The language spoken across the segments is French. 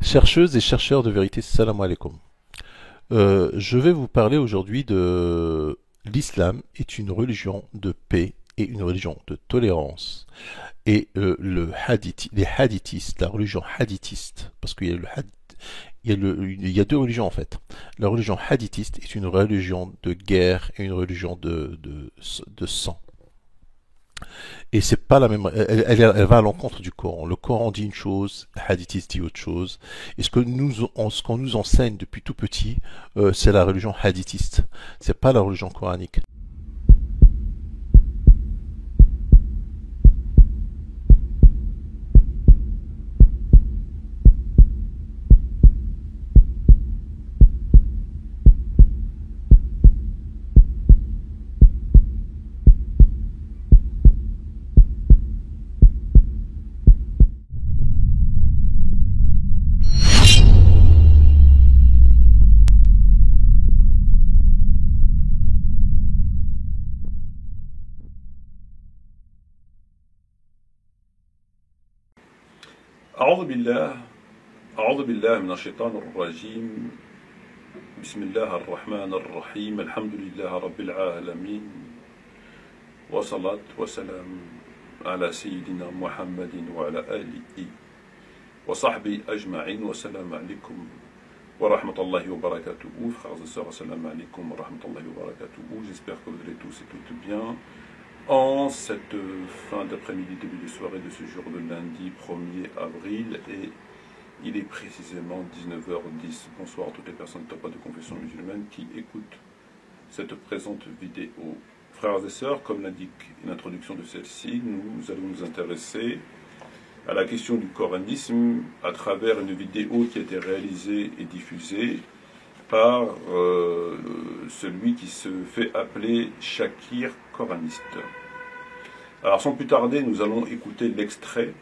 Chercheuses et chercheurs de vérité, salam alaikum. Je vais vous parler aujourd'hui de l'islam est une religion de paix et une religion de tolérance. Et les hadithistes, la religion hadithiste, parce qu'il y a il y a deux religions en fait. La religion hadithiste est une religion de guerre et une religion de sang. Et c'est pas la même. Elle va à l'encontre du Coran. Le Coran dit une chose, le hadithiste dit autre chose. Et ce qu'on nous enseigne depuis tout petit, c'est la religion hadithiste. C'est pas la religion coranique. أعوذ بالله أعوذ بالله من الشيطان الرجيم بسم الله الرحمن الرحيم الحمد لله رب العالمين وصلاة وسلام على سيدنا محمد وعلى آله وصحبه أجمعين والسلام عليكم ورحمة الله وبركاته. Frères et sœurs, assalamu alaikum wa rahmatullahi wa barakatuh. J'espère que vous allez tous et toutes bien. En cette fin d'après-midi, début de soirée de ce jour de lundi 1er avril, et il est précisément 19h10. Bonsoir à toutes les personnes pas de confession musulmane qui écoutent cette présente vidéo. Frères et sœurs, comme l'indique l'introduction de celle-ci, nous allons nous intéresser à la question du coranisme à travers une vidéo qui a été réalisée et diffusée par celui qui se fait appeler Shakir Coraniste. Alors sans plus tarder, nous allons écouter l'extrait,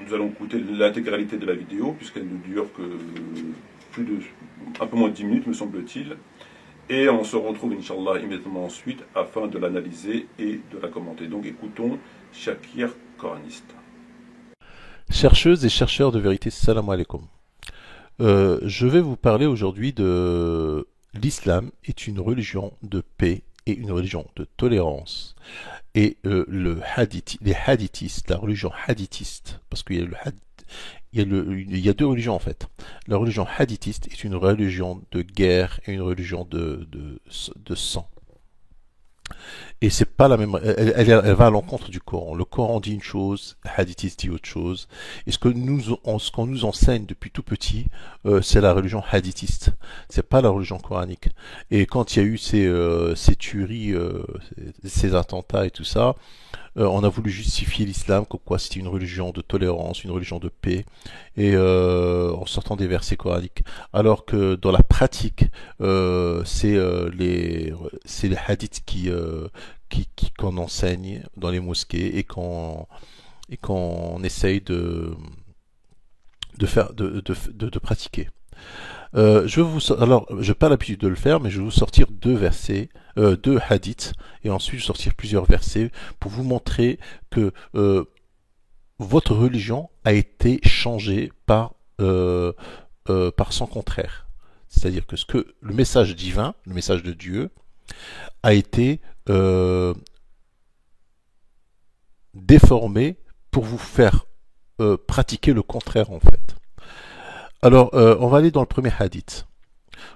nous allons écouter l'intégralité de la vidéo, puisqu'elle ne dure que un peu moins de 10 minutes, me semble-t-il, et on se retrouve, Inch'Allah, immédiatement ensuite, afin de l'analyser et de la commenter. Donc écoutons Shakir Coraniste. Chercheuses et chercheurs de vérité, salam alaikum. Je vais vous parler aujourd'hui de l'islam est une religion de paix et une religion de tolérance. Et les hadithistes, la religion hadithiste, parce qu'il y a il y a deux religions en fait. La religion hadithiste est une religion de guerre et une religion de sang. Et c'est pas la même. Elle va à l'encontre du Coran. Le Coran dit une chose, le hadithiste dit autre chose. Et ce qu'on nous enseigne depuis tout petit, c'est la religion hadithiste. C'est pas la religion coranique. Et quand il y a eu ces tueries, ces attentats et tout ça, on a voulu justifier l'islam comme quoi c'était une religion de tolérance, une religion de paix, et en sortant des versets coraniques. Alors que dans la pratique, c'est les hadiths qu'on enseigne dans les mosquées et qu'on essaye de pratiquer. Alors, je n'ai pas l'habitude de le faire, mais je vais vous sortir deux versets, deux hadiths, et ensuite je vais sortir plusieurs versets pour vous montrer que votre religion a été changée par son contraire. C'est-à-dire que le message divin, le message de Dieu, a été déformé pour vous faire pratiquer le contraire en fait. Alors, on va aller dans le premier hadith.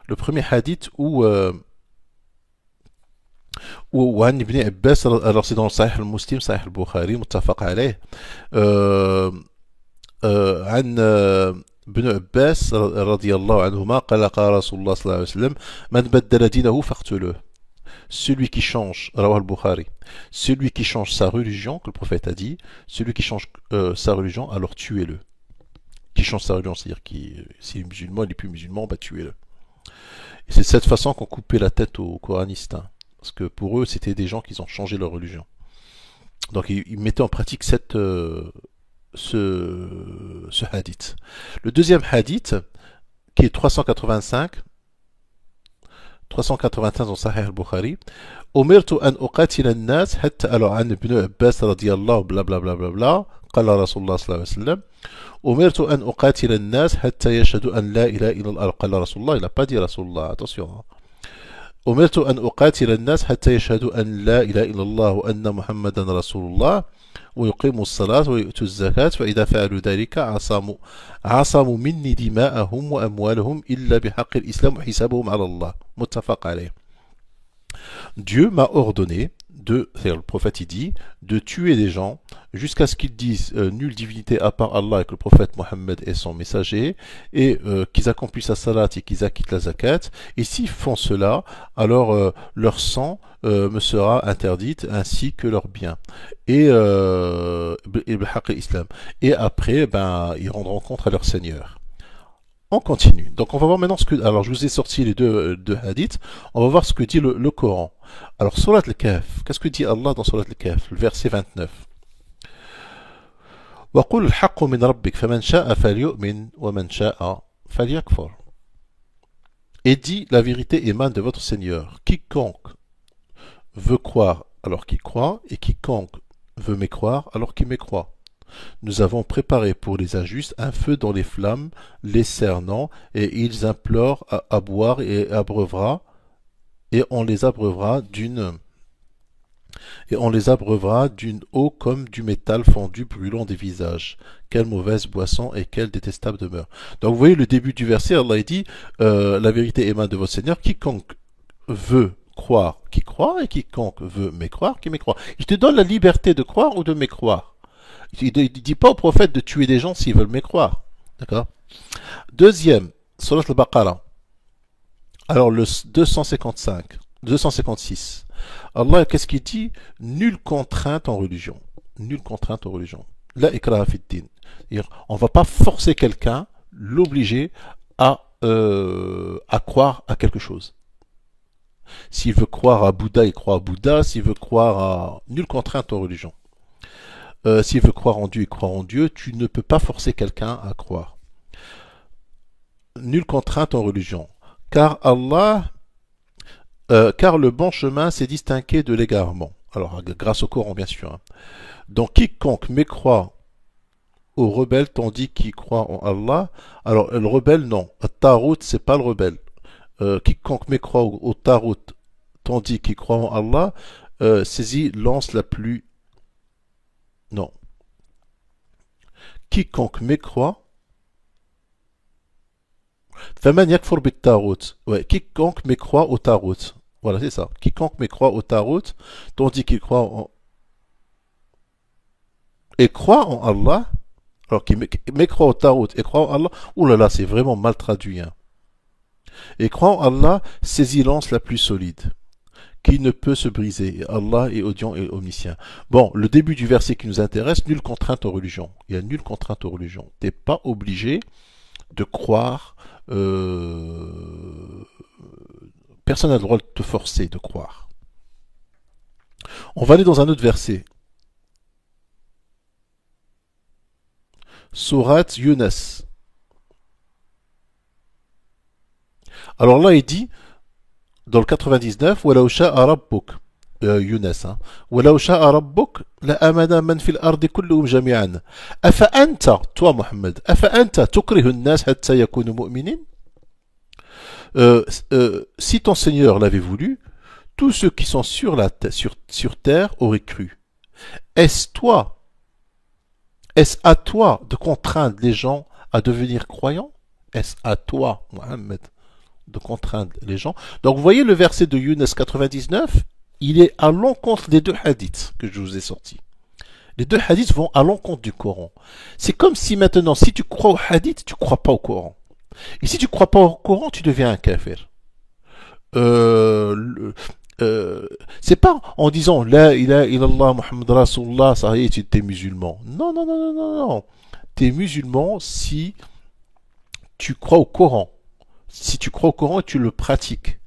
Le premier hadith où وعن ابن عباس alors c'est dans صحيح المسلم صحيح البخاري متفق عليه عن ابن عباس رضي الله عنهما قال رسول الله صلى الله عليه وسلم من بدل دينه فاقتلوه. Celui qui change, Rawah al-Bukhari, celui qui change sa religion, que le prophète a dit, celui qui change sa religion, alors tuez-le. Qui change sa religion, c'est-à-dire s'il est musulman, il n'est plus musulman, bah tuez-le. Et c'est de cette façon qu'on coupait la tête aux coranistes. Hein. Parce que pour eux, c'était des gens qui ont changé leur religion. Donc ils mettaient en pratique ce hadith. Le deuxième hadith, qui est 385 dans Sahih al-Bukhari. أمرت أن أقاتل الناس حتى عن ابن عباس رضي الله بلا بلا بلا بلا بلا قال رسول الله صلى الله عليه وسلم أمرت أن أقاتل الناس حتى يشهدوا أن لا إله إلا الله قال رسول الله il n'a pas dit رسول الله attention أمرت أن أقاتل الناس حتى يشهدوا أن لا إله إلا الله وأن محمدا رسول الله ويقيموا الصلاة ويؤتوا الزكاة فإذا فعلوا ذلك عصموا مني دماءهم وأموالهم إلا بحق الإسلام وحسابهم على الله متفق عليه. Dieu m'a ordonné c'est-à-dire le prophète il dit, de tuer des gens jusqu'à ce qu'ils disent nulle divinité à part Allah et que le prophète Mohammed est son messager et qu'ils accomplissent la salat et qu'ils acquittent la zakat. Et s'ils font cela, alors leur sang me sera interdite ainsi que leurs biens. Et islam. Et après, ils rendront compte à leur Seigneur. On continue. Donc on va voir maintenant ce que... Alors je vous ai sorti les deux hadiths. On va voir ce que dit le Coran. Alors Surat al-Kahf. Qu'est-ce que dit Allah dans Surat al-Kahf? Le verset 29. وَقُلْ الْحَقُّ مِنْ رَبِّكَ فَمَنْ شَاءَ فَلْيُؤْمِنْ وَمَنْ شَاءَ فَلْيَكْفُرْ. Et dit, la vérité émane de votre Seigneur. Quiconque veut croire alors qu'il croit, et quiconque veut mécroire alors qu'il mécroit. Nous avons préparé pour les injustes un feu dans les flammes, les cernant, et ils implorent à boire et on les abreuvera d'une eau comme du métal fondu brûlant des visages. Quelle mauvaise boisson et quelle détestable demeure. Donc vous voyez le début du verset, Allah dit la vérité émane de votre Seigneur, quiconque veut croire, qui croit, et quiconque veut mécroire, qui mécroit. Il te donne la liberté de croire ou de mécroire. Il ne dit pas au prophète de tuer des gens s'ils veulent mécroire. D'accord? Deuxième, Surat al-Baqarah. Alors le 256. Allah, qu'est-ce qu'il dit? Nulle contrainte en religion. Nulle contrainte en religion. La ikraha fid din. On ne va pas forcer quelqu'un, l'obliger à croire à quelque chose. S'il veut croire à Bouddha, il croit à Bouddha. S'il veut croire à... Nulle contrainte en religion. S'il veut croire en Dieu, il croit en Dieu. Tu ne peux pas forcer quelqu'un à croire. Nulle contrainte en religion. Car le bon chemin s'est distingué de l'égarement. Alors, grâce au Coran, bien sûr. Donc, quiconque mécroit au rebelle tandis qu'il croit en Allah, alors le rebelle, non. Tarout, c'est pas le rebelle. Quiconque mécroit au Tarout tandis qu'il croit en Allah, saisit lance la plus... Non. Quiconque mécroit... Faman yakfur bit tarot. Ouais, quiconque mécroit au tarot. Voilà, c'est ça. Quiconque mécroit au tarot, tandis qu'il croit en... Et croit en Allah, alors qu'il mécroit au tarot et croit en Allah, ouh là là, c'est vraiment mal traduit. Hein. Et croit en Allah, saisit lance la plus solide, qui ne peut se briser. Et Allah est audient et omniscient. Bon, le début du verset qui nous intéresse, nulle contrainte aux religions. Il y a nulle contrainte aux religions. Tu n'es pas obligé de croire... personne n'a le droit de te forcer de croire. On va aller dans un autre verset. Surat Yunus. Alors là, il dit, dans le 99, وَلَوْ شَاءَ رَبُّكَ Yunus. وَلَوْ شَاءَ رَبُّكَ لَآمَنَ مَنْ فِي الْأَرْضِ كُلُّهُمْ جَمِيعًا أَفَأَنْتَ toi Mohammed أَفَأَنْتَ تُكْرِهُ النَّاسَ حَتَّى يَكُونُوا مُؤْمِنِينَ si ton Seigneur l'avait voulu, tous ceux qui sont sur terre auraient cru. Est-ce à toi de contraindre les gens à devenir croyants? Est-ce à toi, Mohammed, de contraindre les gens? Donc vous voyez le verset de Yunus 99, il est à l'encontre des deux hadiths que je vous ai sortis. Les deux hadiths vont à l'encontre du Coran. C'est comme si maintenant, si tu crois au hadith, tu ne crois pas au Coran. Et si tu ne crois pas au Coran, tu deviens un kafir. C'est pas en disant La ilaha illallah Muhammad Rasulullah, ça y est, tu es musulman. Non, non, non, non, non, non. Tu es musulman si tu crois au Coran. Si tu crois au Coran et tu le pratiques.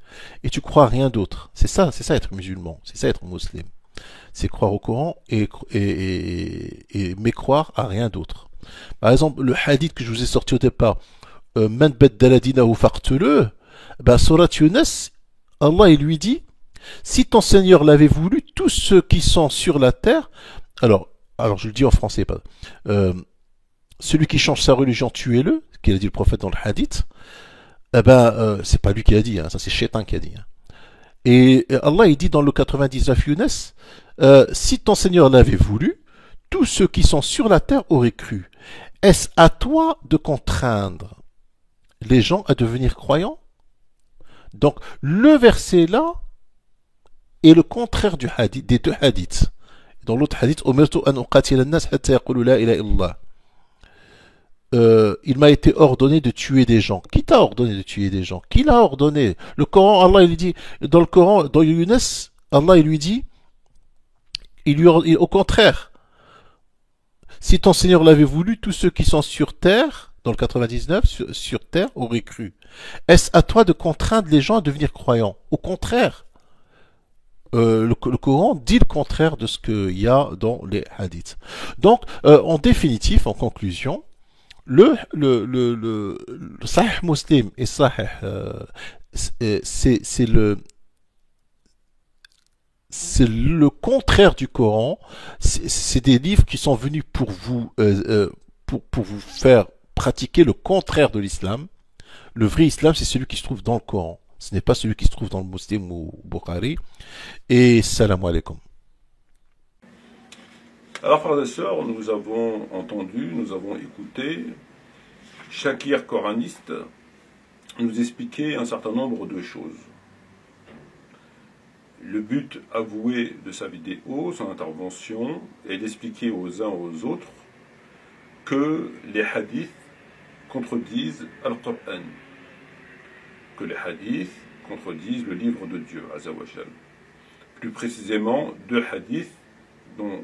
et tu crois à rien d'autre. C'est ça être musulman, c'est ça être musulman. C'est croire au Coran et mécroire à rien d'autre. Par exemple, le hadith que je vous ai sorti au départ, Man baddala dinahu faqtuluh, ben, Surat Yunus, Allah il lui dit, si ton Seigneur l'avait voulu, tous ceux qui sont sur la terre, alors, alors je le dis en français, pas, euh, celui qui change sa religion, tuez-le, qu'il a dit le prophète dans le hadith, eh ben, c'est pas lui qui a dit, hein, ça c'est Shaitan qui a dit. Hein. Et Allah il dit dans le 99 Yunus, si ton Seigneur l'avait voulu, tous ceux qui sont sur la terre auraient cru. Est-ce à toi de contraindre les gens à devenir croyants? Donc, le verset là est le contraire du hadith, des deux hadiths. Dans l'autre hadith, Umirtu an uqatila an-nas hatta yaqulu la ilaha illallah. Il m'a été ordonné de tuer des gens. Qui t'a ordonné de tuer des gens? Qui l'a ordonné? Le Coran, Allah il dit, dans le Coran, dans Yunus, Allah il lui dit, au contraire, si ton Seigneur l'avait voulu, tous ceux qui sont sur terre, dans le 99, sur terre, auraient cru. Est-ce à toi de contraindre les gens à devenir croyants? Au contraire, le Coran dit le contraire de ce qu'il y a dans les hadiths. Donc, en définitif, en conclusion, le Sahih Muslim et Sahih, c'est le contraire du Coran. C'est des livres qui sont venus pour vous, pour vous faire pratiquer le contraire de l'islam. Le vrai islam, c'est celui qui se trouve dans le Coran. Ce n'est pas celui qui se trouve dans le Muslim ou Bukhari. Et salam alaikum. Alors, frères et sœurs, nous avons entendu, nous avons écouté Shakir coraniste nous expliquer un certain nombre de choses. Le but avoué de sa vidéo, son intervention, est d'expliquer aux uns aux autres que les hadiths contredisent Al-Qur'an, que les hadiths contredisent le livre de Dieu, Azzawajal. Plus précisément, deux hadiths dont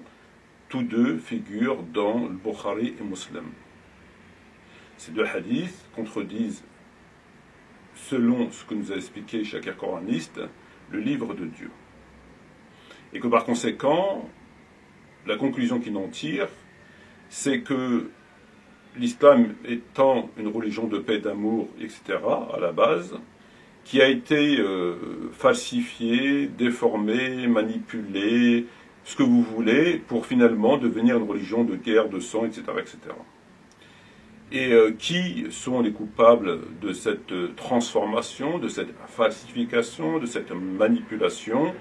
tous deux figurent dans le Bukhari et Muslim. Ces deux hadiths contredisent, selon ce que nous a expliqué Shakir coraniste, le livre de Dieu. Et que par conséquent, la conclusion qu'il en tire, c'est que l'islam étant une religion de paix, d'amour, etc., à la base, qui a été falsifiée, déformée, manipulée, ce que vous voulez, pour finalement devenir une religion de guerre, de sang, etc., etc. Et qui sont les coupables de cette transformation, de cette falsification, de cette manipulation?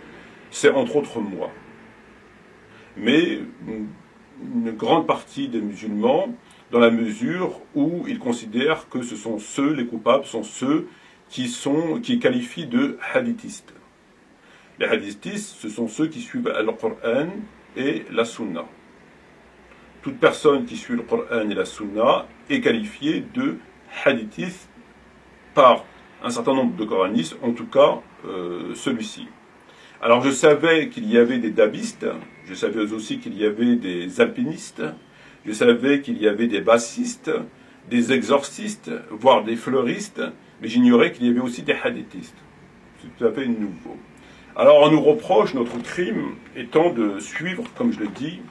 C'est entre autres moi. Mais une grande partie des musulmans, dans la mesure où ils considèrent que ce sont ceux, les coupables, sont ceux qui qualifient de hadithistes. Les hadithistes, ce sont ceux qui suivent le Coran et la Sunna. Toute personne qui suit le Coran et la Sunna est qualifiée de hadithiste par un certain nombre de coranistes, en tout cas celui-ci. Alors je savais qu'il y avait des dabistes, je savais aussi qu'il y avait des alpinistes, je savais qu'il y avait des bassistes, des exorcistes, voire des fleuristes, mais j'ignorais qu'il y avait aussi des hadithistes. C'est tout à fait nouveau. Alors on nous reproche notre crime étant de suivre, comme je le dis,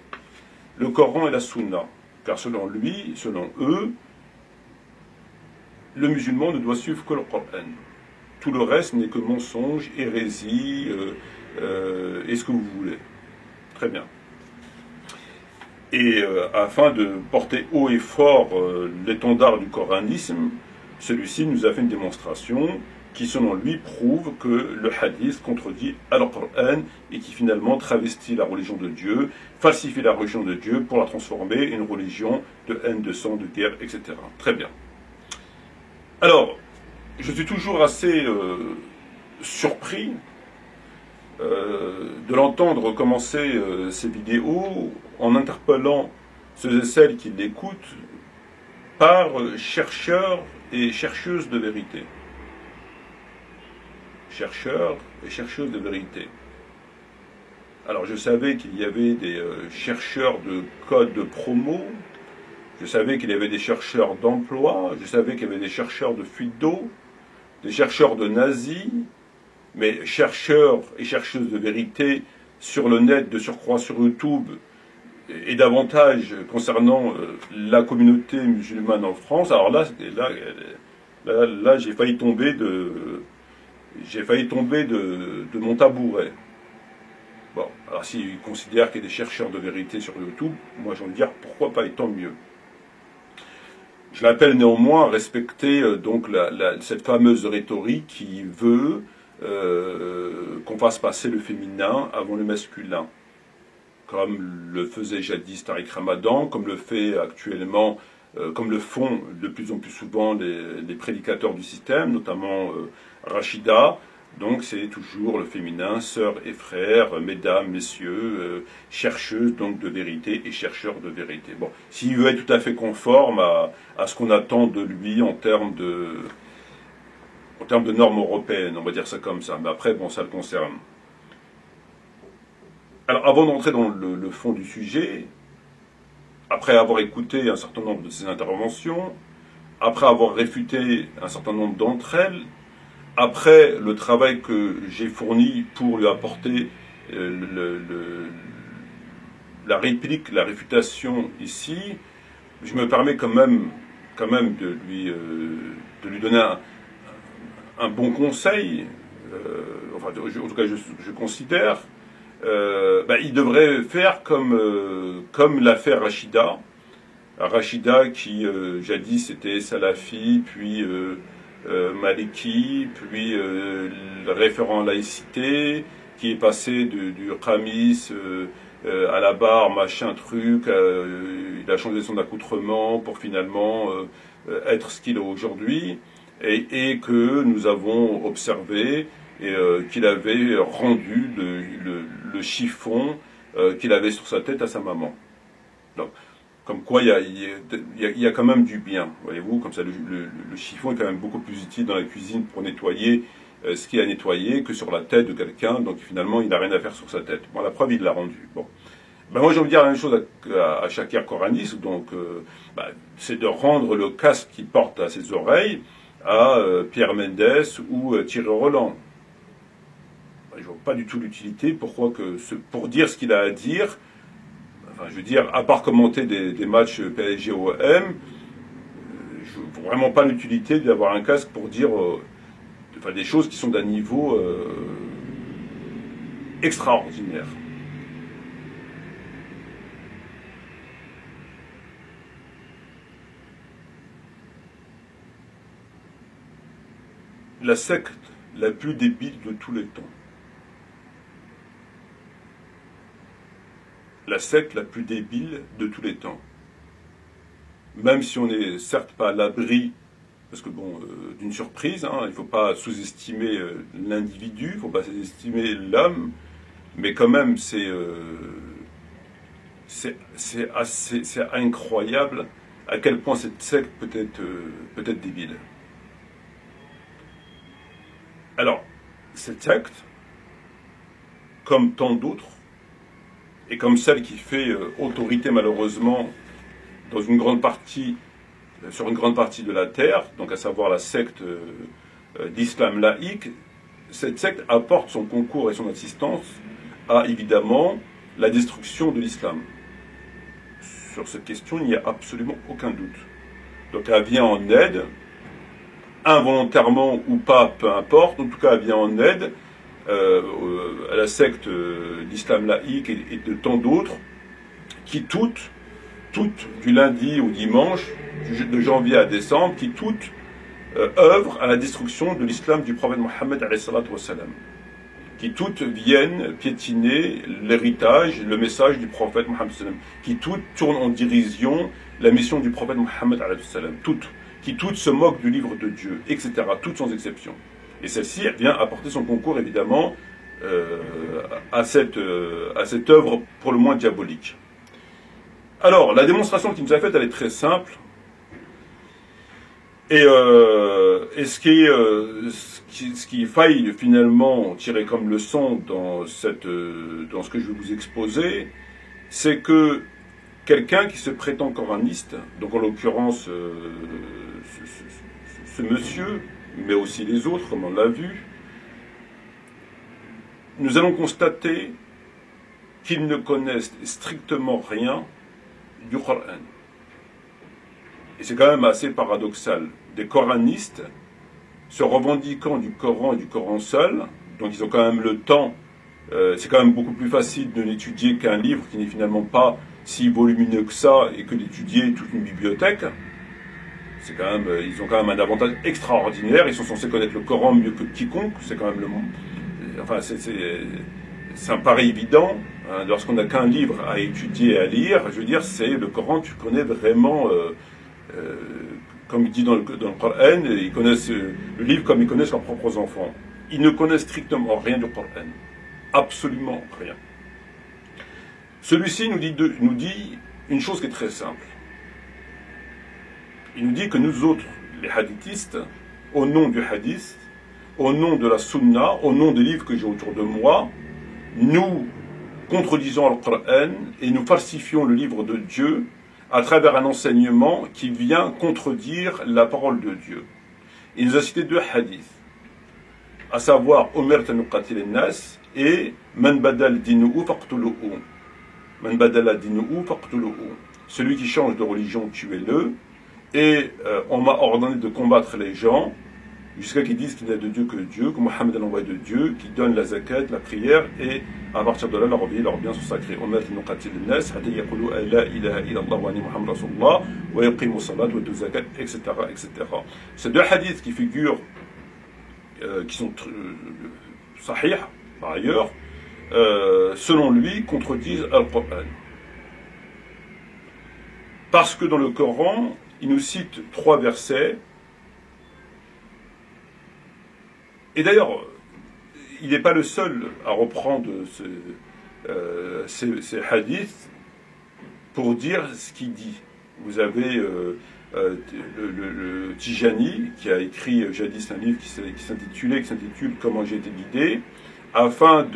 le Coran et la Sunna. Car selon lui, selon eux, le musulman ne doit suivre que le Coran. Tout le reste n'est que mensonge, hérésie, et ce que vous voulez. Très bien. Et afin de porter haut et fort l'étendard du coranisme, celui-ci nous a fait une démonstration qui, selon lui, prouve que le hadith contredit Al-Qur'an et qui finalement travestit la religion de Dieu, falsifie la religion de Dieu pour la transformer en une religion de haine, de sang, de guerre, etc. Très bien. Alors, je suis toujours assez surpris de l'entendre commencer ces vidéos en interpellant ceux et celles qui l'écoutent par chercheurs et chercheuses de vérité. Chercheurs et chercheuses de vérité. Alors je savais qu'il y avait des chercheurs de code de promo, je savais qu'il y avait des chercheurs d'emploi, je savais qu'il y avait des chercheurs de fuite d'eau, des chercheurs de nazis, mais chercheurs et chercheuses de vérité sur le net, de surcroît sur YouTube, et davantage concernant la communauté musulmane en France, alors là j'ai failli tomber de mon tabouret. Bon, alors s'ils considèrent qu'il y a des chercheurs de vérité sur YouTube, moi j'ai envie de dire pourquoi pas, et tant mieux. Je l'appelle néanmoins à respecter donc cette fameuse rhétorique qui veut qu'on fasse passer le féminin avant le masculin, comme le faisait jadis Tariq Ramadan, comme le fait actuellement, comme le font de plus en plus souvent les prédicateurs du système, notamment Rachida. Donc c'est toujours le féminin, sœurs et frères, mesdames, messieurs, chercheuses donc de vérité et chercheurs de vérité. Bon, s'il veut être tout à fait conforme à ce qu'on attend de lui en termes de normes européennes, on va dire ça comme ça, mais après, bon, ça le concerne. Alors, avant d'entrer dans le fond du sujet, après avoir écouté un certain nombre de ces interventions, après avoir réfuté un certain nombre d'entre elles, après le travail que j'ai fourni pour lui apporter la réplique, la réfutation ici, je me permets quand même de lui donner un bon conseil, enfin, en tout cas je considère, il devrait faire comme l'a fait Rachida. Rachida qui jadis était salafi, puis maliki, puis référent laïcité, qui est passé du Khamis à la barre, machin truc, il a changé son accoutrement pour finalement être ce qu'il est aujourd'hui, et que nous avons observé qu'il avait rendu le chiffon qu'il avait sur sa tête à sa maman. Donc, comme quoi il y a quand même du bien, voyez-vous, comme ça le chiffon est quand même beaucoup plus utile dans la cuisine pour nettoyer ce qu'il y a à nettoyer que sur la tête de quelqu'un, donc finalement il n'a rien à faire sur sa tête. Bon, la preuve il l'a rendu. Bon. Ben moi j'ai envie de dire la même chose à Shakir Koranis, donc c'est de rendre le casque qu'il porte à ses oreilles à Pierre Mendès ou Thierry Roland. Je vois pas du tout l'utilité, pour dire ce qu'il a à dire. Enfin, je veux dire, à part commenter des matchs PSG-OM, je ne vois vraiment pas l'utilité d'avoir un casque pour dire des choses qui sont d'un niveau extraordinaire. La secte la plus débile de tous les temps. La secte la plus débile de tous les temps. Même si on n'est certes pas à l'abri, parce que bon, d'une surprise, hein, il ne faut pas sous-estimer l'individu, il ne faut pas sous-estimer l'homme, mais quand même c'est incroyable à quel point cette secte peut être débile. Alors, cette secte, comme tant d'autres, et comme celle qui fait autorité malheureusement sur une grande partie de la terre, donc à savoir la secte d'islam laïque, cette secte apporte son concours et son assistance à évidemment la destruction de l'islam. Sur cette question, il n'y a absolument aucun doute. Donc elle vient en aide, involontairement ou pas, peu importe, en tout cas elle vient en aide à la secte d'islam laïque et de tant d'autres, qui toutes, du lundi au dimanche, de janvier à décembre, qui toutes œuvrent à la destruction de l'islam du prophète Mohammed, qui toutes viennent piétiner l'héritage, le message du prophète Mohammed, qui toutes tournent en dérision la mission du prophète Mohammed, qui toutes se moquent du livre de Dieu, etc., toutes sans exception. Et celle-ci, elle vient apporter son concours, évidemment, à cette œuvre pour le moins diabolique. Alors, la démonstration qu'il nous a faite, elle est très simple. Et ce qui faille finalement tirer comme leçon dans ce que je vais vous exposer, c'est que quelqu'un qui se prétend coraniste, donc en l'occurrence ce monsieur, mais aussi les autres, comme on l'a vu, nous allons constater qu'ils ne connaissent strictement rien du Coran. Et c'est quand même assez paradoxal. Des coranistes se revendiquant du Coran et du Coran seul, donc ils ont quand même le temps, c'est quand même beaucoup plus facile de l'étudier qu'un livre qui n'est finalement pas si volumineux que ça et que d'étudier toute une bibliothèque. C'est quand même, ils ont quand même un avantage extraordinaire, ils sont censés connaître le Coran mieux que quiconque, c'est quand même enfin ça me paraît évident, hein, lorsqu'on n'a qu'un livre à étudier et à lire, je veux dire, c'est le Coran, tu connais vraiment, comme il dit dans le Coran, ils connaissent le livre comme ils connaissent leurs propres enfants. Ils ne connaissent strictement rien du Coran, absolument rien. Celui-ci nous dit une chose qui est très simple. Il nous dit que nous autres, les hadithistes, au nom du hadith, au nom de la sunna, au nom des livres que j'ai autour de moi, nous contredisons le Coran et nous falsifions le livre de Dieu à travers un enseignement qui vient contredire la parole de Dieu. Il nous a cité deux hadiths, à savoir Omer tanuqatil nas et Man badal dinu'u faqtulu'u. Man badal dinu'u faqtulu'u. Celui qui change de religion, tuez-le. Et on m'a ordonné de combattre les gens jusqu'à qu'ils disent qu'il n'y a de Dieu que Dieu, que Mohammed est l'envoyé de Dieu, qui donne la zakat, la prière, et à partir de là, leurs biens sont sacrés. Etc. Ces deux hadiths qui figurent, qui sont sahih, par ailleurs, selon lui, contredisent le Coran. Parce que dans le Coran, il nous cite 3 versets. Et d'ailleurs, il n'est pas le seul à reprendre ces hadiths pour dire ce qu'il dit. Vous avez le Tijani qui a écrit jadis un livre qui s'intitule Comment j'ai été guidé, afin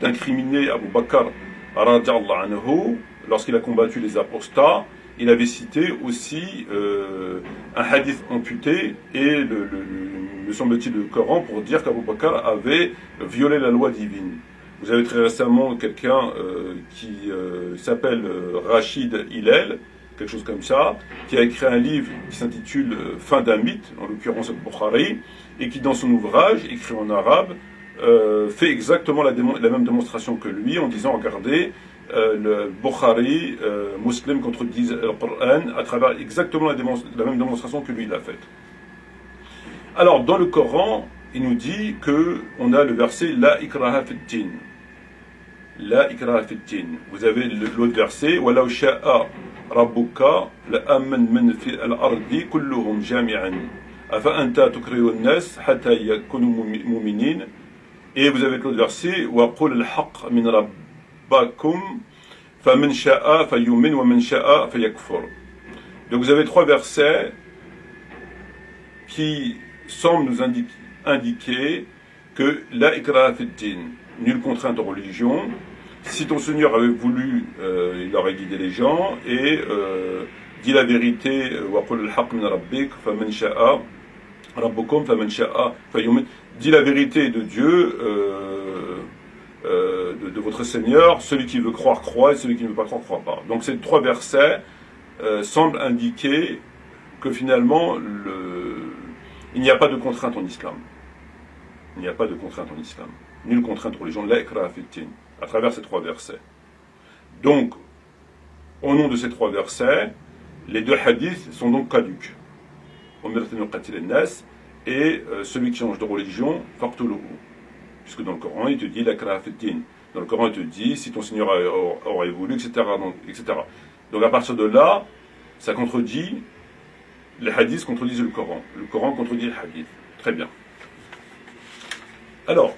d'incriminer Abu Bakr radiyallahu anhu lorsqu'il a combattu les apostats. Il avait cité aussi un hadith amputé et me semble-t-il le Coran pour dire qu'Abu Bakr avait violé la loi divine. Vous avez très récemment quelqu'un qui s'appelle Rachid Hillel, quelque chose comme ça, qui a écrit un livre qui s'intitule Fin d'un mythe, en l'occurrence Bukhari, et qui dans son ouvrage, écrit en arabe, fait exactement la même démonstration que lui, en disant, regardez, le Bukhari, Muslim contredisent le Coran à travers exactement la même démonstration que lui il a faite. Alors, dans le Coran, il nous dit qu'on a le verset La ikraha fit din. La ikraha fit din. Vous avez l'autre verset Walau sha'a rabbuka la amman man fi al-ardi kulluhum jami'an. Afa anta tukrihu an-nas hatta yakunu mu'minin. Et vous avez l'autre verset Wa qul al-haqq min rabbakum faman sha'a fayumin wa man sha'a fayakfur. Donc vous avez 3 versets qui semblent nous indiquer que la ikraha fi din, nulle contrainte en religion. Si ton Seigneur avait voulu, il aurait guidé les gens et dit la vérité, dit la vérité de Dieu, de votre Seigneur, celui qui veut croire croit et celui qui ne veut pas croire croit pas. Donc ces 3 versets semblent indiquer que finalement il n'y a pas de contrainte en islam. Il n'y a pas de contrainte en islam. Nulle contrainte en religion, la ikraha fi din, à travers ces 3 versets. Donc, au nom de ces 3 versets, les 2 hadiths sont donc caducs. Et celui qui change de religion, faqtuluhu. Puisque dans le Coran, il te dit la ikraha fi din. Dans le Coran, il te dit si ton Seigneur aurait voulu, etc. etc. Donc à partir de là, ça contredit, les hadiths contredisent le Coran. Le Coran contredit les hadiths. Très bien. Alors,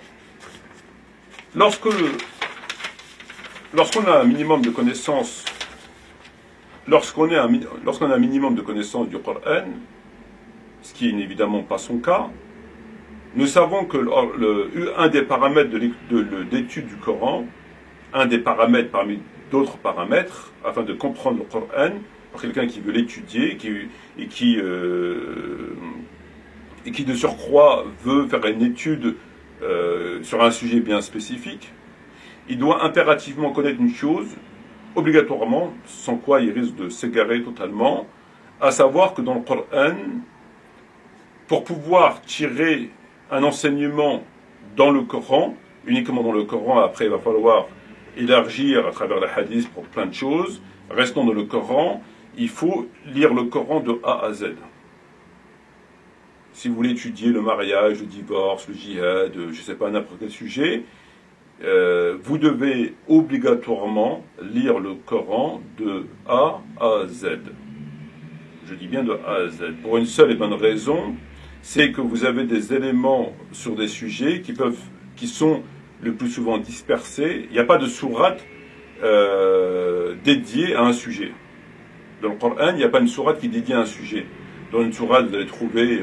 lorsqu'on a un minimum de connaissances, lorsqu'on a un minimum de connaissances du Coran, ce qui n'est évidemment pas son cas, nous savons que un des paramètres d'étude du Coran, un des paramètres parmi d'autres paramètres, afin de comprendre le Coran, pour quelqu'un qui veut l'étudier et qui de surcroît veut faire une étude sur un sujet bien spécifique, il doit impérativement connaître une chose, obligatoirement, sans quoi il risque de s'égarer totalement, à savoir que dans le Coran, pour pouvoir tirer un enseignement dans le Coran, uniquement dans le Coran, après il va falloir élargir à travers les hadiths pour plein de choses, restons dans le Coran, il faut lire le Coran de A à Z. Si vous voulez étudier le mariage, le divorce, le djihad, je ne sais pas, n'importe quel sujet, vous devez obligatoirement lire le Coran de A à Z. Je dis bien de A à Z. Pour une seule et bonne raison, c'est que vous avez des éléments sur des sujets qui sont le plus souvent dispersés. Il n'y a pas de sourate dédiée à un sujet. Dans le Coran, il n'y a pas une sourate qui est dédiée à un sujet. Dans une sourate, vous allez trouver,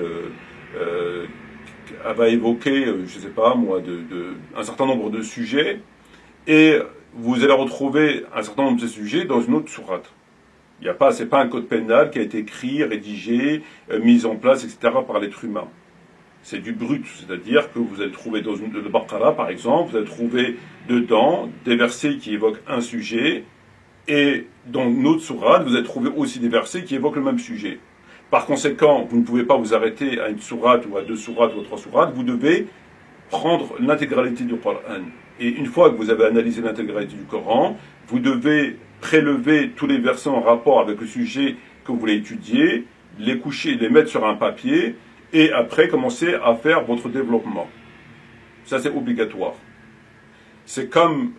elle va évoquer, je ne sais pas moi, un certain nombre de sujets, et vous allez retrouver un certain nombre de ces sujets dans une autre sourate. C'est pas un code pénal qui a été écrit, rédigé, mis en place, etc. par l'être humain. C'est du brut, c'est-à-dire que vous allez trouver dans le Baqara, par exemple, vous allez trouver dedans des versets qui évoquent un sujet, et dans une autre sourate, vous allez trouver aussi des versets qui évoquent le même sujet. Par conséquent, vous ne pouvez pas vous arrêter à une sourate ou à deux sourates ou à trois sourates, vous devez prendre l'intégralité du Coran. Et une fois que vous avez analysé l'intégralité du Coran, vous devez prélever tous les versets en rapport avec le sujet que vous voulez étudier, les coucher, les mettre sur un papier, et après commencer à faire votre développement. Ça, c'est obligatoire. C'est comme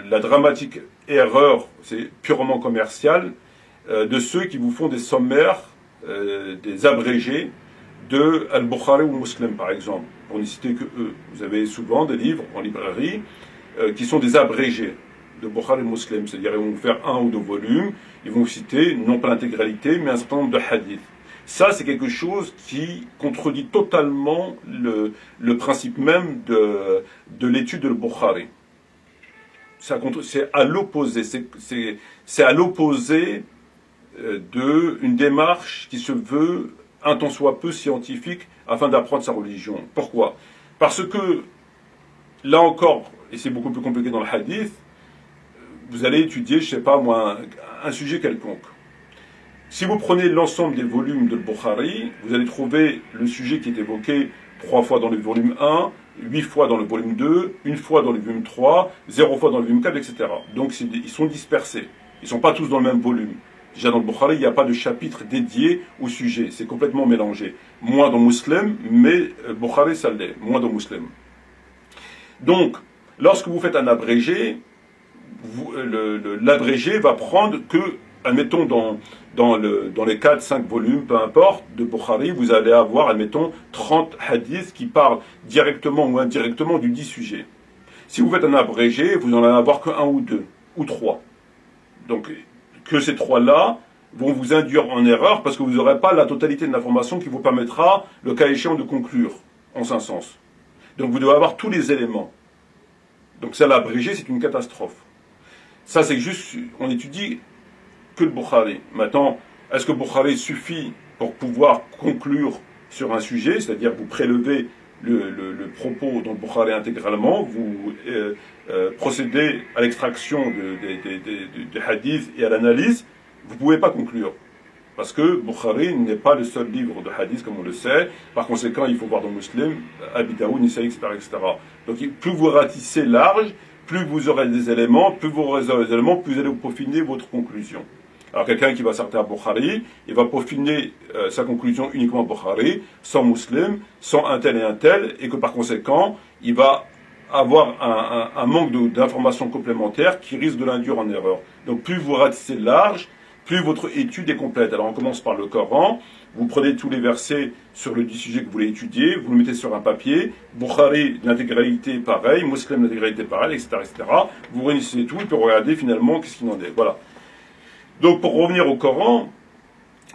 la dramatique erreur, c'est purement commercial, de ceux qui vous font des sommaires, des abrégés de Al-Bukhari ou Muslim, par exemple, pour ne citer que eux. Vous avez souvent des livres en librairie qui sont des abrégés de Bukhari et Muslim, c'est-à-dire ils vont vous faire un ou deux volumes, ils vont vous citer, non pas l'intégralité, mais un certain nombre de hadiths. Ça, c'est quelque chose qui contredit totalement le principe même de l'étude de Bukhari. C'est à l'opposé, c'est à l'opposé d'une démarche qui se veut un tant soit peu scientifique afin d'apprendre sa religion. Pourquoi? Parce que, là encore, et c'est beaucoup plus compliqué dans le hadith, vous allez étudier, je ne sais pas moi, un sujet quelconque. Si vous prenez l'ensemble des volumes de Bukhari, vous allez trouver le sujet qui est évoqué 3 fois dans le volume 1, 8 fois dans le volume 2, 1 fois dans le volume 3, 0 fois dans le volume 4, etc. Donc ils sont dispersés. Ils ne sont pas tous dans le même volume. Déjà dans le Bukhari, il n'y a pas de chapitre dédié au sujet. C'est complètement mélangé. Moins dans Muslim, mais Bukhari, ça l'est. Moins dans Muslim. Donc, lorsque vous faites un abrégé, l'abrégé va prendre que, admettons, dans les 4-5 volumes, peu importe, de Bukhari, vous allez avoir, admettons, 30 hadiths qui parlent directement ou indirectement du dit sujet. Si vous faites un abrégé, vous n'en allez avoir que 1 ou 2, ou 3. Donc, que ces 3-là vont vous induire en erreur parce que vous n'aurez pas la totalité de l'information qui vous permettra, le cas échéant, de conclure en un sens. Donc, vous devez avoir tous les éléments. Donc, ça, l'abrégé, c'est une catastrophe. Ça, c'est juste, on étudie que le Bukhari. Maintenant, est-ce que Bukhari suffit pour pouvoir conclure sur un sujet, c'est-à-dire vous prélevez le propos dans le Bukhari intégralement, vous procédez à l'extraction des hadiths et à l'analyse, vous ne pouvez pas conclure. Parce que Bukhari n'est pas le seul livre de hadith, comme on le sait. Par conséquent, il faut voir dans Muslim, Abi Daoud, Nisaï, etc., etc. Donc, plus vous ratissez large, plus vous aurez des éléments, plus vous aurez des éléments, plus vous allez peaufiner votre conclusion. Alors quelqu'un qui va s'arrêter à Bukhari, il va peaufiner sa conclusion uniquement à Bukhari, sans Muslim, sans un tel et un tel, et que par conséquent, il va avoir un manque d'informations complémentaires qui risque de l'induire en erreur. Donc plus vous ratissez large, plus votre étude est complète. Alors on commence par le Coran, vous prenez tous les versets sur le dit sujet que vous voulez étudier, vous le mettez sur un papier, Bukhari, l'intégralité pareil, Muslim, l'intégralité pareil, etc., etc. Vous réunissez tout, et puis regardez finalement qu'est-ce qu'il en est. Voilà. Donc pour revenir au Coran,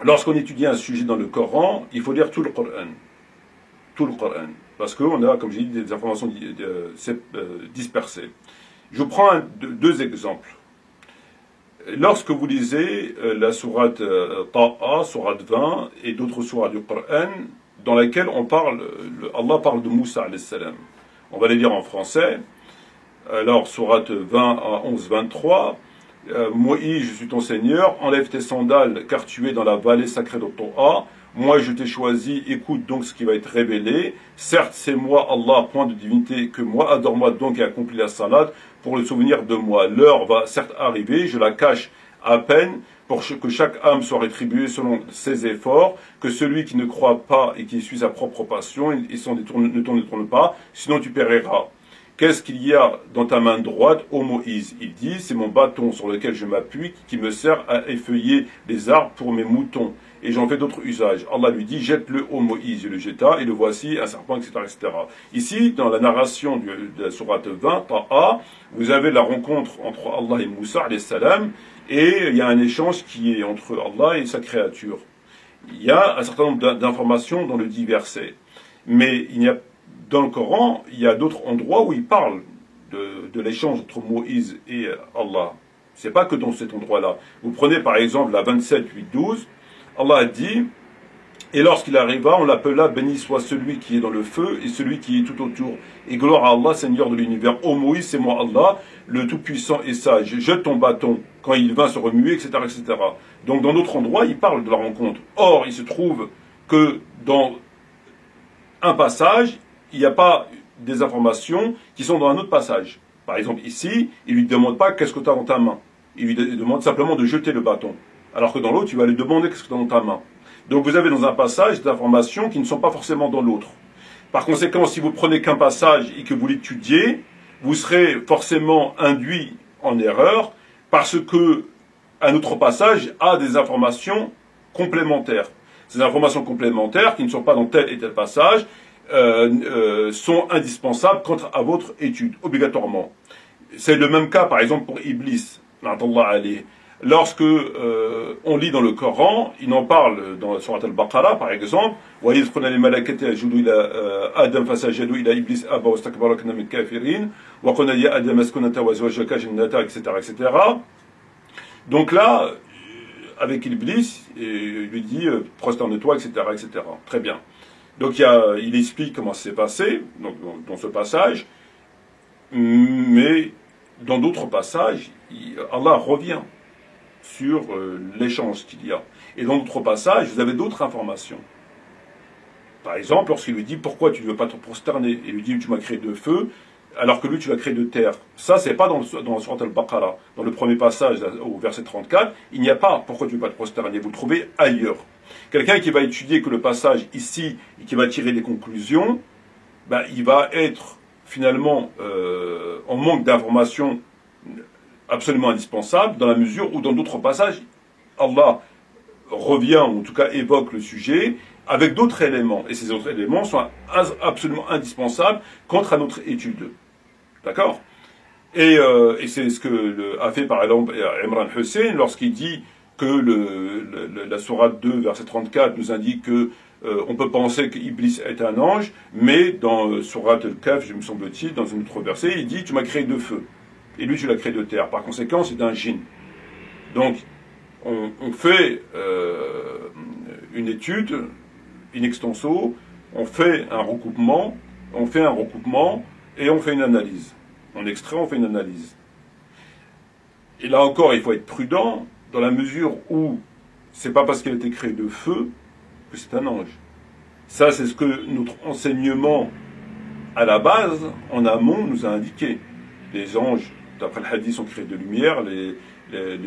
lorsqu'on étudie un sujet dans le Coran, il faut lire tout le Coran. Tout le Coran. Parce qu'on a, comme j'ai dit, des informations dispersées. Je vous prends deux exemples. Lorsque vous lisez la sourate Ta'a, sourate 20, et d'autres sourates du Coran, dans laquelle Allah parle de Moussa, alayhi salam. On va les lire en français. Alors, sourate 20 à 11, 23. Moïse, je suis ton Seigneur, enlève tes sandales, car tu es dans la vallée sacrée de To'a. Moi, je t'ai choisi, écoute donc ce qui va être révélé. Certes, c'est moi, Allah, point de divinité que moi. Adore-moi donc et accomplis la salade pour le souvenir de moi. L'heure va certes arriver, je la cache à peine, pour que chaque âme soit rétribuée selon ses efforts, que celui qui ne croit pas et qui suit sa propre passion et ne t'en détourne pas, sinon tu périras. Qu'est-ce qu'il y a dans ta main droite, ô Moïse? Il dit, c'est mon bâton sur lequel je m'appuie, qui me sert à effeuiller les arbres pour mes moutons. Et j'en fais d'autres usages. Allah lui dit, jette-le, ô Moïse. Il le jeta, et le voici, un serpent, etc., etc. Ici, dans la narration de la sourate 20, Ta'a, vous avez la rencontre entre Allah et Moussa, alayhi salam, et il y a un échange qui est entre Allah et sa créature. Il y a un certain nombre d'informations dans le dit verset. Mais il n'y a dans le Coran, il y a d'autres endroits où il parle de l'échange entre Moïse et Allah. C'est pas que dans cet endroit-là. Vous prenez par exemple la 27, 8, 12, Allah a dit, et lorsqu'il arriva, on l'appela, béni soit celui qui est dans le feu et celui qui est tout autour. Et gloire à Allah, Seigneur de l'univers. Ô Moïse, c'est moi Allah, le Tout-Puissant et Sage. Jette ton bâton quand il vint se remuer, etc., etc. Donc dans d'autres endroits, il parle de la rencontre. Or, il se trouve que dans un passage, il n'y a pas des informations qui sont dans un autre passage. Par exemple, ici, il ne lui demande pas qu'est-ce que tu as dans ta main. Il lui demande simplement de jeter le bâton. Alors que dans l'autre, tu vas lui demander qu'est-ce que tu as dans ta main. Donc vous avez dans un passage des informations qui ne sont pas forcément dans l'autre. Par conséquent, si vous prenez qu'un passage et que vous l'étudiez, vous serez forcément induit en erreur parce que un autre passage a des informations complémentaires. Ces informations complémentaires, qui ne sont pas dans tel et tel passage, sont indispensables quant à votre étude, obligatoirement. C'est le même cas, par exemple, pour Iblis. Lorsque on lit dans le Coran, il en parle dans la sourate Al-Baqarah, par exemple, وَإِذْ قُلْنَا لِلْمَلَائِكَةِ اسْجُدُوا إِلَى آدَمَ فَسَجَدُوا إِلَّا إِبْلِيسَ أَبَى وَاسْتَكْبَرَ وَكَانَ مِنَ الْكَافِرِينَ وَقُلْنَا يَا آدَمُ اسْكُنْ أَنْتَ وَزَوْجُكَ الْجَنَّةَ, etc., etc. Donc là, avec Iblis, il lui dit prosterne-toi, etc., etc. Très bien. Donc il explique comment ça s'est passé dans ce passage, mais dans d'autres passages, Allah revient sur l'échange qu'il y a. Et dans d'autres passages, vous avez d'autres informations. Par exemple, lorsqu'il lui dit pourquoi tu ne veux pas te prosterner, il lui dit tu m'as créé de feu, alors que lui tu l'as créé de terre. Ça, c'est pas dans la sourate Al-Baqarah. Dans le premier passage, au verset 34, il n'y a pas pourquoi tu ne veux pas te prosterner. Vous le trouvez ailleurs. Quelqu'un qui va étudier que le passage ici et qui va tirer des conclusions, ben, il va être finalement en manque d'informations absolument indispensables dans la mesure où dans d'autres passages, Allah revient, ou en tout cas évoque le sujet avec d'autres éléments. Et ces autres éléments sont absolument indispensables contre à notre étude. D'accord ? Et c'est ce que a fait par exemple Imran Hussein lorsqu'il dit que la sourate 2, verset 34, nous indique que on peut penser qu'Iblis est un ange, mais dans sourate Al-Kahf, je me semble-t-il, dans un autre verset, il dit « Tu m'as créé de feu, et lui tu l'as créé de terre. » Par conséquent, c'est un djinn. Donc, on fait une étude, in extenso, on fait un recoupement, et on fait une analyse. On extrait, on fait une analyse. Et là encore, il faut être prudent, dans la mesure où c'est pas parce qu'il a été créé de feu que c'est un ange. Ça, c'est ce que notre enseignement à la base, en amont, nous a indiqué. Les anges, d'après le hadith, sont créés de lumière, les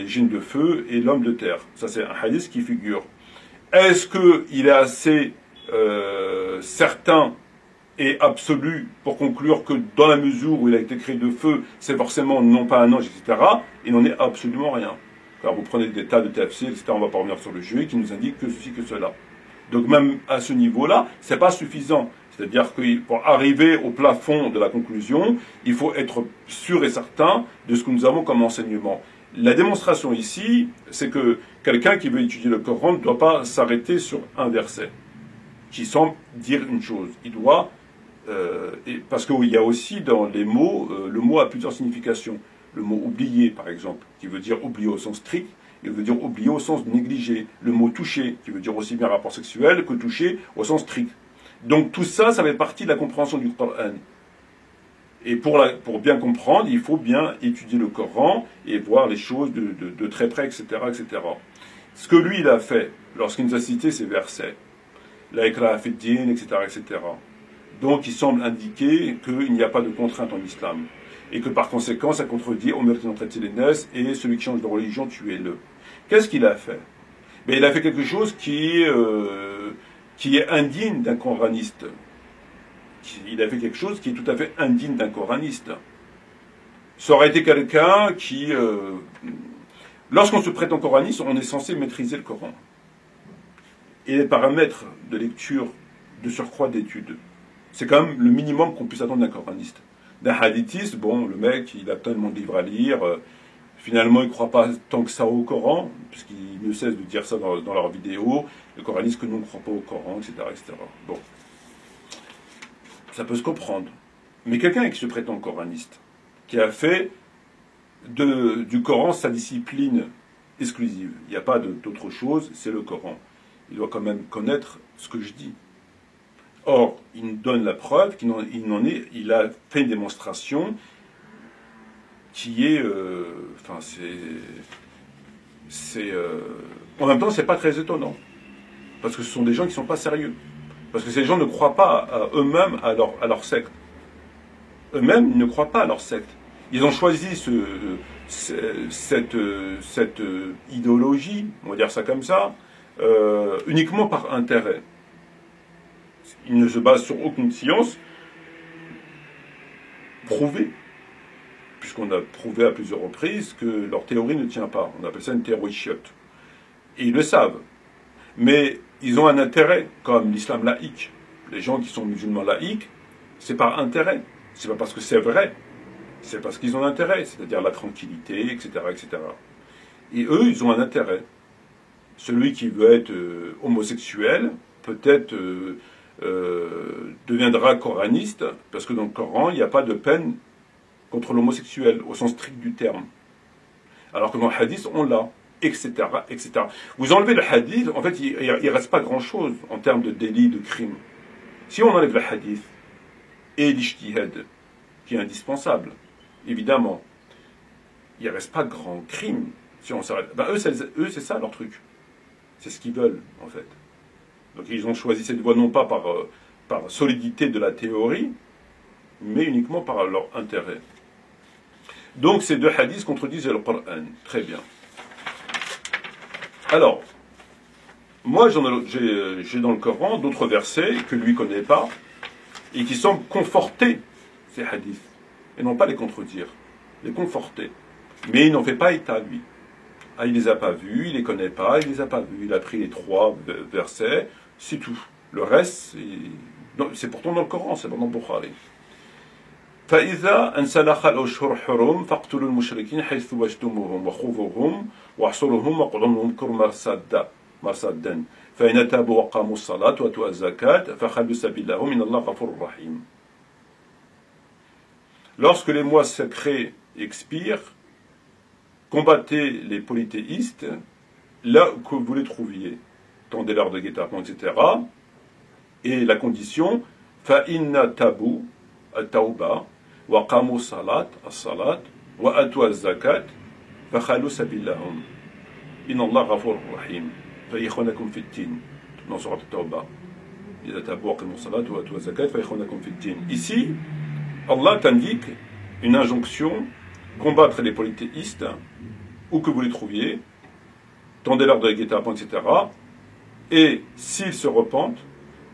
djinns de feu et l'homme de terre. Ça, c'est un hadith qui figure. Est-ce qu'il est assez certain et absolu pour conclure que dans la mesure où il a été créé de feu, c'est forcément non pas un ange, etc. Il n'en est absolument rien. Car vous prenez des tas de tafsir, etc. On va pas revenir sur le sujet qui nous indique que ceci, que cela. Donc même à ce niveau-là, c'est pas suffisant. C'est-à-dire que pour arriver au plafond de la conclusion, il faut être sûr et certain de ce que nous avons comme enseignement. La démonstration ici, c'est que quelqu'un qui veut étudier le Coran ne doit pas s'arrêter sur un verset qui semble dire une chose. Il doit, parce qu'il y a aussi dans les mots, le mot a plusieurs significations. Le mot oublier, par exemple, qui veut dire oublier au sens strict, il veut dire oublier au sens négligé. Le mot toucher, qui veut dire aussi bien rapport sexuel que toucher au sens strict. Donc tout ça, ça fait partie de la compréhension du Coran. Et pour bien comprendre, il faut bien étudier le Coran et voir les choses de très près, etc., etc. Ce que lui, il a fait lorsqu'il nous a cité ces versets, la ikraha fi din, etc., etc. Donc, il semble indiquer qu'il n'y a pas de contrainte en islam. Et que par conséquent, ça contredit et celui qui change de religion, tuez-le. Qu'est-ce qu'il a fait? Mais il a fait quelque chose qui est indigne d'un coraniste. Il a fait quelque chose qui est tout à fait indigne d'un coraniste. Ça aurait été quelqu'un qui... lorsqu'on se prétend coraniste, on est censé maîtriser le Coran. Et les paramètres de lecture, de surcroît d'études. C'est quand même le minimum qu'on puisse attendre d'un coraniste. D'un hadithiste, bon, le mec, il a tellement de livres à lire, finalement, il ne croit pas tant que ça au Coran, puisqu'ils ne cessent de dire ça dans leurs vidéos, le coraniste que nous ne croit pas au Coran, etc., etc. Bon. Ça peut se comprendre. Mais quelqu'un qui se prétend coraniste, qui a fait du Coran sa discipline exclusive, il n'y a pas d'autre chose, c'est le Coran. Il doit quand même connaître ce que je dis. Or, il nous donne la preuve il a fait une démonstration qui est, en même temps, c'est pas très étonnant, parce que ce sont des gens qui sont pas sérieux, parce que ces gens ne croient pas eux-mêmes à leur secte. Eux-mêmes ne croient pas à leur secte. Ils ont choisi cette idéologie, on va dire ça comme ça, uniquement par intérêt. Ils ne se basent sur aucune science prouvée, puisqu'on a prouvé à plusieurs reprises que leur théorie ne tient pas. On appelle ça une théorie chiotte. Et ils le savent. Mais ils ont un intérêt, comme l'islam laïque. Les gens qui sont musulmans laïques, c'est par intérêt. C'est pas parce que c'est vrai. C'est parce qu'ils ont un intérêt, c'est-à-dire la tranquillité, etc., etc. Et eux, ils ont un intérêt. Celui qui veut être homosexuel, peut-être deviendra coraniste, parce que dans le Coran, il n'y a pas de peine contre l'homosexuel, au sens strict du terme. Alors que dans le hadith, on l'a, etc., etc. Vous enlevez le hadith, en fait, il ne reste pas grand-chose en termes de délit, de crime. Si on enlève le hadith et l'ijtihad, qui est indispensable, évidemment, il ne reste pas grand crime si on s'arrête. Ben, eux, c'est ça leur truc. C'est ce qu'ils veulent, en fait. Donc ils ont choisi cette voie non pas par solidité de la théorie, mais uniquement par leur intérêt. Donc ces deux hadiths contredisent le Coran. Très bien. Alors, moi j'ai dans le Coran d'autres versets que lui ne connaît pas et qui semblent conforter ces hadiths, et non pas les contredire, les conforter. Mais il n'en fait pas état, lui. Ah, il ne les a pas vus, il ne les connaît pas, il ne les a pas vus. Il a pris les 3 versets, c'est tout. Le reste, c'est pourtant dans le Coran, c'est dans le Bukhari. فإذا انسلخ الأشهر الحرم فاقتلوا المشركين حيث وجدتموهم وخذوهم واحصروهم واقعدوهم كل مرصدا فإن تابوا وقاموا الصلاة وآتوا الزكاة فخلوا سبيلهم إن الله غفور رحيم. Lorsque les mois sacrés expirent, combattez les polythéistes là que vous les trouviez. Tendez-leur de guet-apens, etc. Et la condition, فَإِنَّ تَابُوا التَّوْبَةِ وَقَامُوا الصَّلَاةِ وَآتُوا الزَّكَاةَ فَخَلُوا سَبِيلَهُمْ إِنَّ اللَّهَ غَفُورٌ رَحِيمٌ فَإِخْوَانَكُمْ فِي الدِّينِ. Dans Sourate At-Tawbah. إِذَا تَابُوا وَقَامُوا الصَّلَاةَ وَآتُوا الزَّكَاةَ فَإِخْوَانَكُمْ فِي الدِّينِ. Ici, Allah t'indique une injonction, combattre les polythéistes, où que vous les trouviez, tendez-leur de guet-apens, etc. Et s'ils se repentent,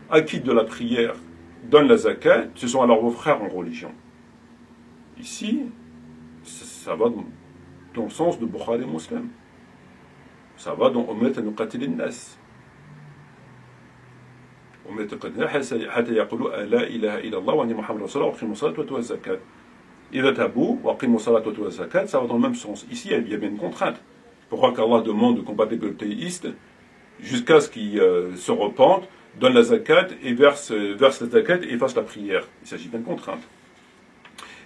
acquittent de la prière, donnent la zakat, ce sont alors vos frères en religion. Ici, ça va dans le sens de Bukhari Muslim. Ça va dans Umet an-Nuqatil al-Nas. Umet al-Qadna, حتى يقولوا لا إله إلا الله وأن محمد رسول الله وأقيموا الصلاة وآتوا الزكاة. إذا تابوا وأقيموا الصلاة وآتوا الزكاة, ça va dans le même sens. Ici, il y a bien une contrainte. Pourquoi qu'Allah demande de combattre les polythéistes jusqu'à ce qu'ils se repentent, donnent la zakat et versent la zakat et fassent la prière. Il s'agit d'une contrainte.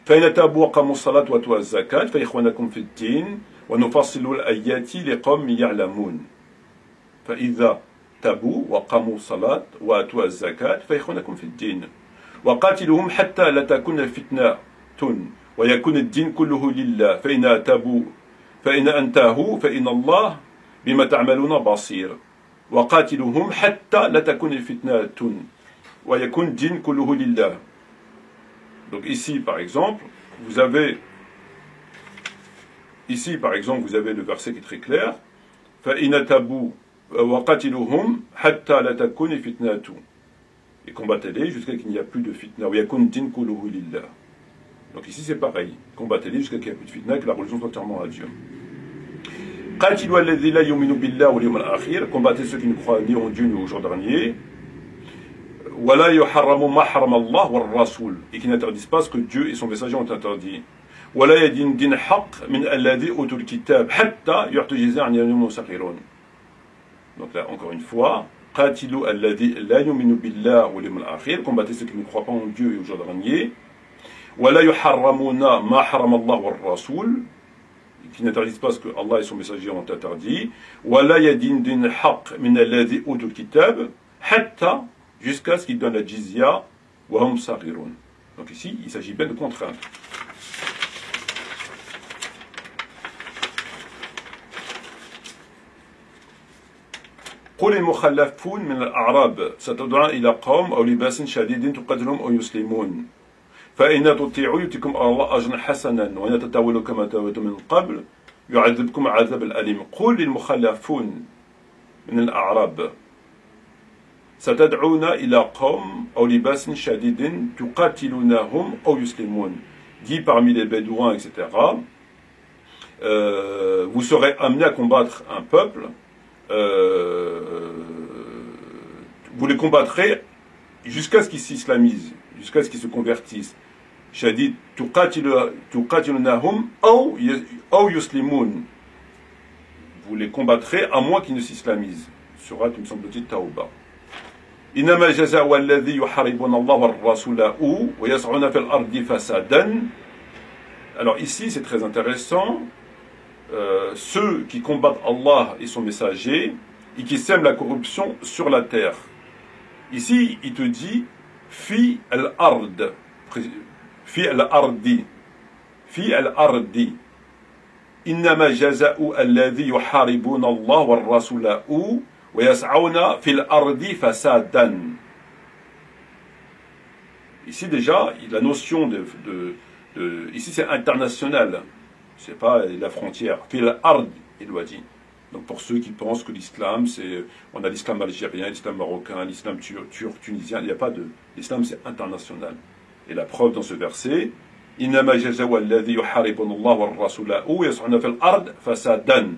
فإن تابوا وقاموا الصلاة وآتوا الزكاة فإخوانكم في الدين ونفصل الآيات لقوم يعلمون. فإذا تابوا وقاموا الصلاة وآتوا الزكاة فإخوانكم في الدين وقاتلوهم حتى لا تكون فتنة ويكون الدين كله لله فإن أنتهوا فإن الله بما تعملون بصير وقاتلهم حتى لا تكون فتنة ويكون الدين كله لله. Donc ici par exemple vous avez le verset qui est très clair. فإن تابوا وقاتلهم حتى لا تكون فتنة. Et combattez-les jusqu'à qu'il n'y a plus de fitna. ويكون الدين كله لله. Donc ici c'est pareil. Combattez-les jusqu'à qu'il n'y ait plus de fitna, que la religion soit entièrement à Dieu. قاتلوا الذين لا يؤمنوا بالله واليوم الآخر. Combattez ceux qui ne croient ni en Dieu ni au jour dernier. ولا يحرموا ما حرم الله والرسول. Et qui n'interdisent pas ce que Dieu et son messager ont interdit. ولا يدين دين حق من الذي أوتوا الكتاب حتى يعطوا جزاء عن يوم صغيرون. Donc là encore une fois, قاتلوا الذي لا يؤمنوا بالله واليوم الآخر. Combattez ceux qui ne croient pas en Dieu et au jour dernier. ولا يحرمون ما حرم الله والرسول. Qui n'interdisent pas ce que Allah et son messager ont interdit. ولا يدين دين حق من الذي أوتوا الكتاب حتى jusqu'à ce qu'ils donnent la jizya وهم صغيرون. Donc ici, il s'agit bien de contraintes. قل المخلفون من الأعراب ستدعون إلى قوم أو لباس شديد تقاتلهم أو يسلمون فإن تطيعوا يؤتكم الله أجرا حسنا وإن تتولوا كما تولوا من قبل يعذبكم عذاب الأليم. قل للمخلفون من الأعراب ستدعون إلى قوم أو لباس شديد تقاتلونهم أو يسلمون. Dit parmi les Bédouins, etc. Vous serez amenés à combattre un peuple. Vous les combattrez jusqu'à ce qu'ils s'islamisent, jusqu'à ce qu'ils se convertissent. Shadid tuqatilunahum aw yuslimun. Vous les combattrez à moins qu'ils ne s'islamisent. Surat, il me semble-t-il, Tawbah. إنما الجزاء الذي يحاربون الله والرسول ويسعون في الأرض فسادا. Alors ici, c'est très intéressant. Ceux qui combattent Allah et son messager et qui sèment la corruption sur la terre. Ici, il te dit fi al-ard, fi al-ardi, fi al-ardi. Innama jaza'u alladhi yuharibuna Allah wa rasulahu wa yas'auna fil ardi fasadan. Ici déjà, la notion ici c'est international. C'est pas la frontière. Fil ard, il doit dire. Donc pour ceux qui pensent que l'islam, on a l'islam algérien, l'islam marocain, l'islam turc, tunisien, il n'y a pas de. L'islam c'est international. Et la preuve dans ce verset, Innama jazaa'u alladhi yuharibuna Allah wa rasulahu yas'una fil ard fasadan.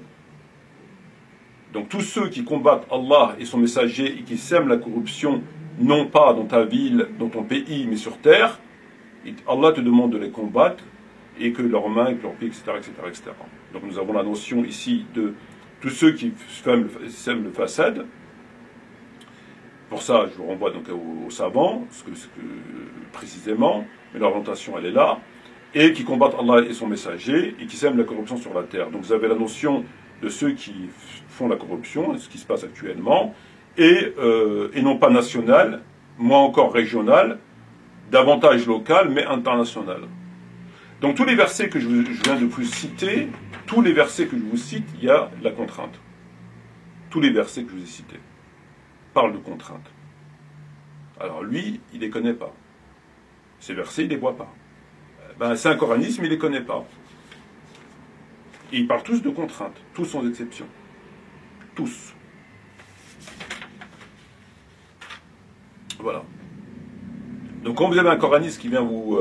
Donc tous ceux qui combattent Allah et son messager et qui sèment la corruption, non pas dans ta ville, dans ton pays, mais sur terre, Allah te demande de les combattre et que leurs mains, que leurs pieds, etc., etc., etc. Donc nous avons la notion ici de tous ceux qui sèment le façade. Pour ça, je vous renvoie donc aux savants, précisément, mais l'orientation elle est là, et qui combattent Allah et son messager, et qui sèment la corruption sur la terre. Donc vous avez la notion de ceux qui font la corruption, ce qui se passe actuellement, et non pas national, moins encore régional, davantage local, mais international. Donc tous les versets que je viens de vous citer, tous les versets que je vous cite, il y a la contrainte. Tous les versets que je vous ai cités parlent de contrainte. Alors lui, il ne les connaît pas. Ces versets, il ne les voit pas. C'est un coranisme, il ne les connaît pas. Et ils parlent tous de contraintes, tous sans exception. Tous. Voilà. Donc quand vous avez un coraniste qui vient vous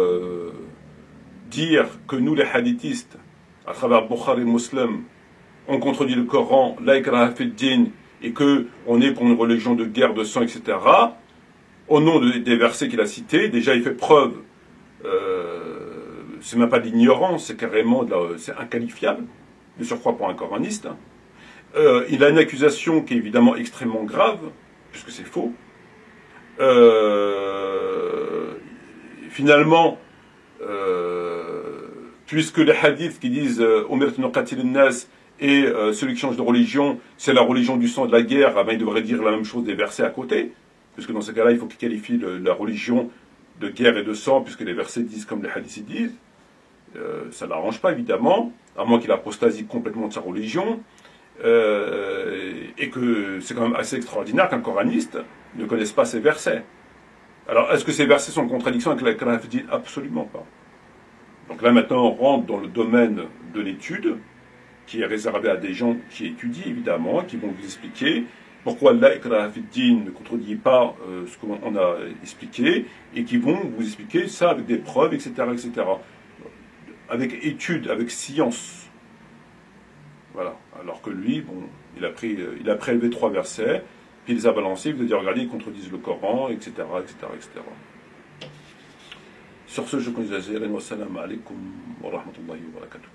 dire que nous les hadithistes, à travers Bukhari et Muslim, on contredit le Coran, la ikraha fi din, et qu'on est pour une religion de guerre, de sang, etc., au nom des versets qu'il a cités, déjà il fait preuve, c'est même pas de l'ignorance, c'est carrément, c'est inqualifiable, de surcroît pour un coraniste. Il a une accusation qui est évidemment extrêmement grave, puisque c'est faux. Finalement, puisque les hadiths qui disent Umirtu nuqatil an-nas et celui qui change de religion, c'est la religion du sang de la guerre, ben, il devrait dire la même chose des versets à côté, puisque dans ce cas-là, il faut qu'il qualifie la religion de guerre et de sang, puisque les versets disent comme les hadiths disent. ça ne l'arrange pas, évidemment, à moins qu'il apostasie complètement de sa religion, et que c'est quand même assez extraordinaire qu'un coraniste ne connaisse pas ces versets. Alors, est-ce que ces versets sont en contradiction avec la Qur'an? Absolument pas. Donc là, maintenant, on rentre dans le domaine de l'étude, qui est réservé à des gens qui étudient, évidemment, qui vont vous expliquer pourquoi la Qur'an ne contredit pas ce qu'on a expliqué, et qui vont vous expliquer ça avec des preuves, etc., etc. Avec étude, avec science. Voilà. Alors que lui, bon, il a prélevé 3 versets, puis il les a balancés, il vous a dit, regardez, ils contredisent le Coran, etc., etc., etc. Sur ce, je vous dis, wassalamu alaikum wa rahmatullahi wa barakatuh.